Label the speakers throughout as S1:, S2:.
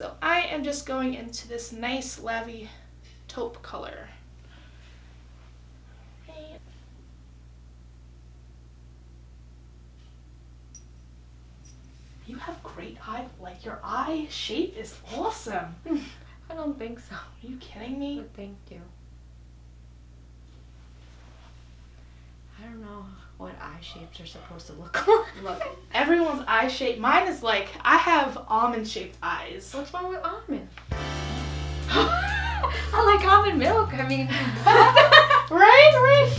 S1: So I am just going into this nice lavy taupe color. You have great eye, like your eye shape is awesome.
S2: I don't think so.
S1: Are you kidding me?
S2: But thank you. I don't know what eye shapes are supposed to look like.
S1: Look, everyone's eye shape. Mine is like, I have almond-shaped eyes.
S2: What's wrong with almond? I like almond milk. I mean,
S1: right?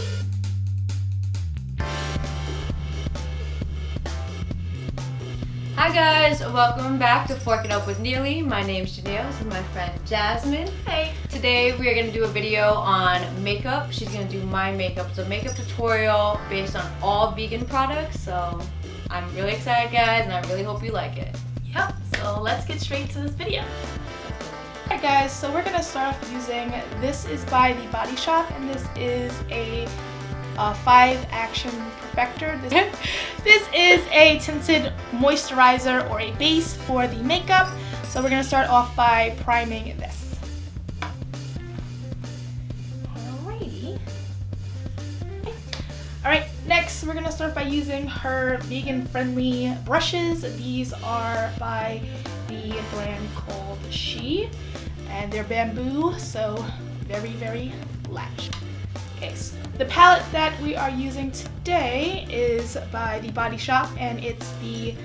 S2: Hi guys, welcome back to Fork It Up with Neely. My name's Janelle, this is my friend Jasmine.
S1: Hey.
S2: Today we are going to do a video on makeup. She's going to do my makeup. It's a makeup tutorial based on all vegan products. So I'm really excited guys and I really hope you like it.
S1: Yep, so let's get straight to this video. Alright guys, so we're going to start off using, this is by The Body Shop and this is a 5 Action Perfector. This is a tinted moisturizer or a base for the makeup. So we're going to start off by priming this. Alrighty. Okay. Alright, next we're going to start by using her vegan friendly brushes. These are by the brand called She and they're bamboo, so very lash. Okay, so the palette that we are using today is by The Body Shop and it's the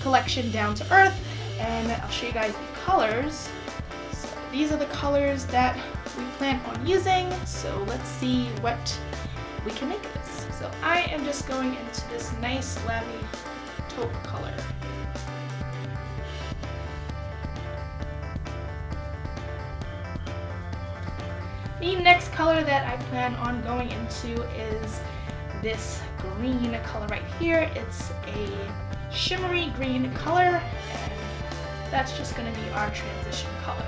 S1: collection Down to Earth, and I'll show you guys the colors. So these are the colors that we plan on using, so let's see what we can make of this. So I am just going into this nice lavy taupe color. The next color that I plan on going into is this green color right here. It's a shimmery green color, and that's just going to be our transition color.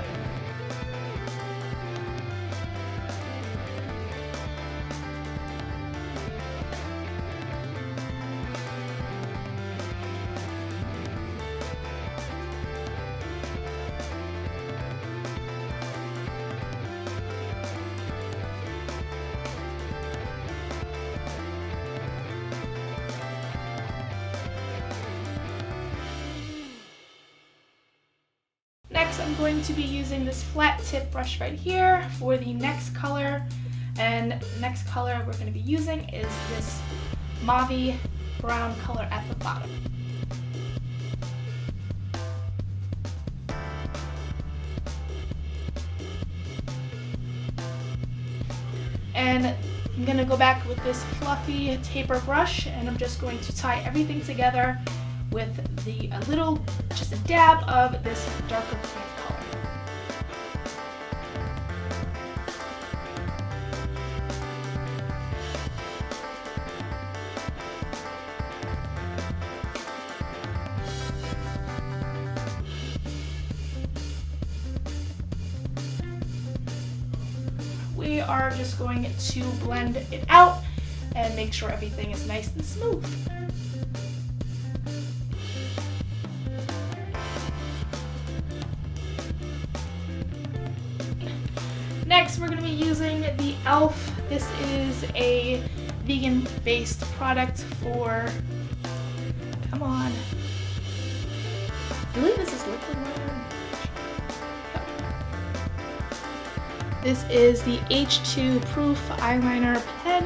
S1: Next, I'm going to be using this flat tip brush right here for the next color. And the next color we're going to be using is this mauve brown color at the bottom. And I'm going to go back with this fluffy taper brush and I'm just going to tie everything together with just a dab of this darker pink color. We are just going to blend it out and make sure everything is nice and smooth. Next, we're going to be using the e.l.f. This is a vegan-based product for, come on, I believe this is liquid liner. This is the H2 Proof Eyeliner Pen.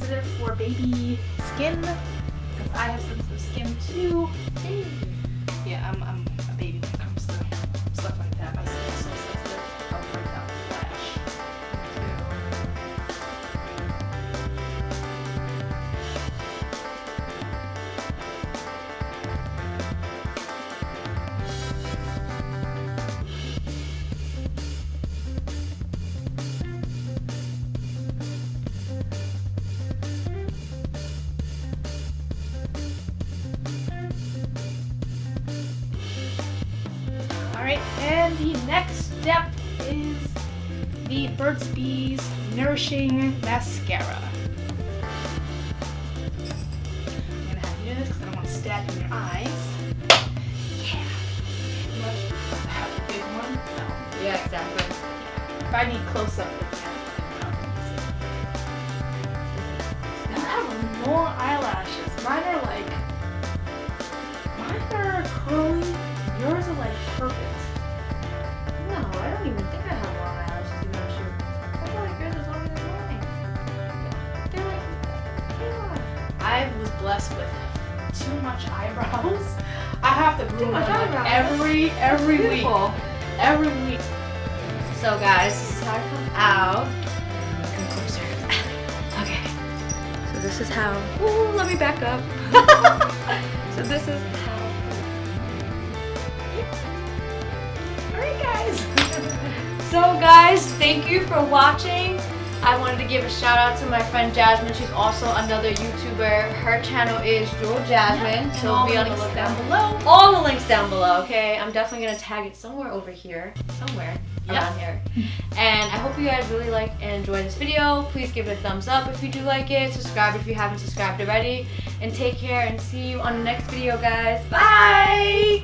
S1: sensitive for baby skin, because I have sensitive skin too. Yeah, I'm a baby when it comes to stuff like that. My skin is so sensitive. I'll break down the flash. Alright, and the next step is the Burt's Bees Nourishing Mascara. I'm gonna have you do this because I don't want to stab you in your eyes. Yeah. You must have a big one. No.
S2: Yeah, exactly.
S1: If I need close up, you have more eyelashes. Mine are curly. Yours are like perfect.
S2: No, I don't even think I have long eyelashes to go shoot. I feel like yours is longer than mine. They're like, yeah.
S1: I was blessed with too much eyebrows. I have to groom
S2: much
S1: them like
S2: eyebrows.
S1: every week.
S2: Beautiful.
S1: Every week.
S2: So guys, this is how it comes out. Come closer. Okay. So this is how. Ooh, let me back up. So this is how.
S1: Alright guys.
S2: So guys, thank you for watching. I wanted to give a shout out to my friend Jasmine. She's also another YouTuber. Her channel is Jewel Jasmine.
S1: And
S2: So
S1: all
S2: be
S1: the
S2: on the
S1: links
S2: lookout.
S1: down below.
S2: All the links down below, okay? I'm definitely gonna tag it somewhere over here. Somewhere around here. And I hope you guys really like and enjoy this video. Please give it a thumbs up if you do like it. Subscribe if you haven't subscribed already. And take care and see you on the next video, guys. Bye!